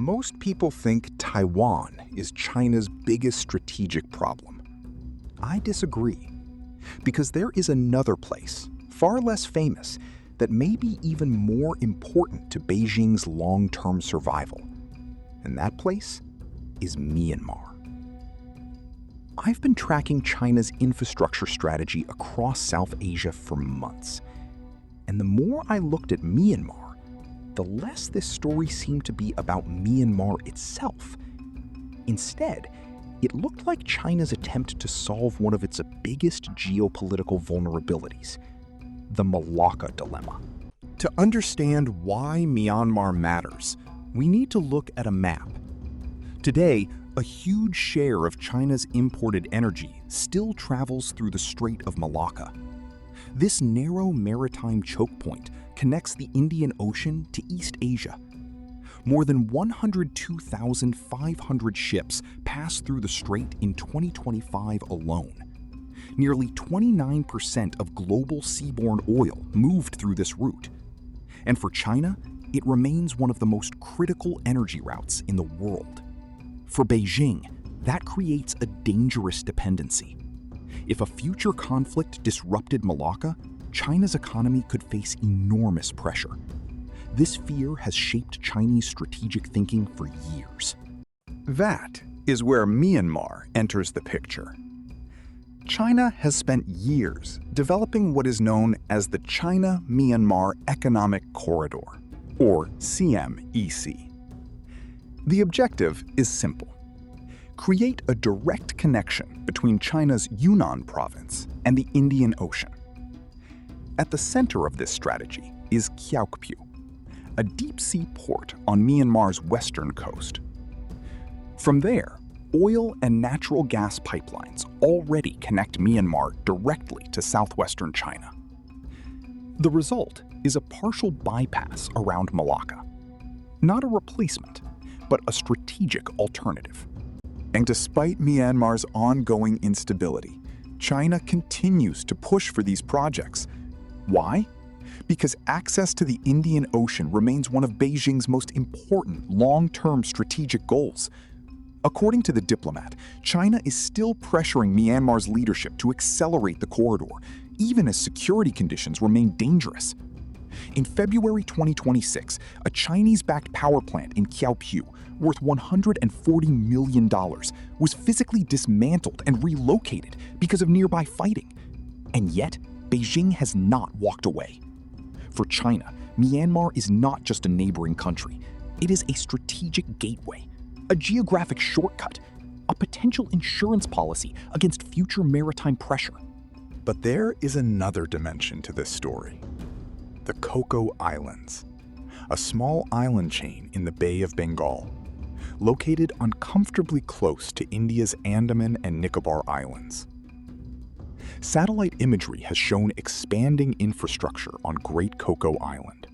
Most people think Taiwan is China's biggest strategic problem. I disagree, because there is another place, far less famous, that may be even more important to Beijing's long-term survival. And that place is Myanmar. I've been tracking China's infrastructure strategy across South Asia for months. And the more I looked at Myanmar, the less this story seemed to be about Myanmar itself. Instead, it looked like China's attempt to solve one of its biggest geopolitical vulnerabilities, the Malacca Dilemma. To understand why Myanmar matters, we need to look at a map. Today, a huge share of China's imported energy still travels through the Strait of Malacca. This narrow maritime choke point connects the Indian Ocean to East Asia. More than 102,500 ships passed through the strait in 2025 alone. Nearly 29% of global seaborne oil moved through this route. And for China, it remains one of the most critical energy routes in the world. For Beijing, that creates a dangerous dependency. If a future conflict disrupted Malacca, China's economy could face enormous pressure. This fear has shaped Chinese strategic thinking for years. That is where Myanmar enters the picture. China has spent years developing what is known as the China-Myanmar Economic Corridor, or CMEC. The objective is simple: create a direct connection between China's Yunnan province and the Indian Ocean. At the center of this strategy is Kyaukpyu, a deep-sea port on Myanmar's western coast. From there, oil and natural gas pipelines already connect Myanmar directly to southwestern China. The result is a partial bypass around Malacca. Not a replacement, but a strategic alternative. And despite Myanmar's ongoing instability, China continues to push for these projects. Why? Because access to the Indian Ocean remains one of Beijing's most important long-term strategic goals. According to The Diplomat, China is still pressuring Myanmar's leadership to accelerate the corridor, even as security conditions remain dangerous. In February 2026, a Chinese-backed power plant in Kyaukpyu, worth $140 million, was physically dismantled and relocated because of nearby fighting. And yet, Beijing has not walked away. For China, Myanmar is not just a neighboring country. It is a strategic gateway, a geographic shortcut, a potential insurance policy against future maritime pressure. But there is another dimension to this story: the Coco Islands, a small island chain in the Bay of Bengal, located uncomfortably close to India's Andaman and Nicobar Islands. Satellite imagery has shown expanding infrastructure on Great Coco Island,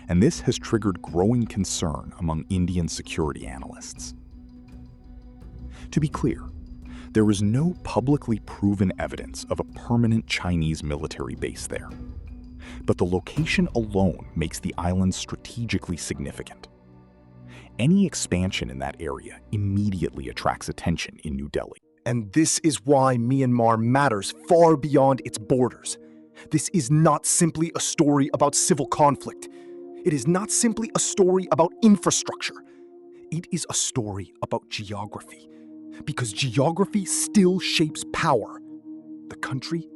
and this has triggered growing concern among Indian security analysts. To be clear, there is no publicly proven evidence of a permanent Chinese military base there. But the location alone makes the island strategically significant. Any expansion in that area immediately attracts attention in New Delhi. And this is why Myanmar matters far beyond its borders. This is not simply a story about civil conflict. It is not simply a story about infrastructure. It is a story about geography. Because geography still shapes power. The country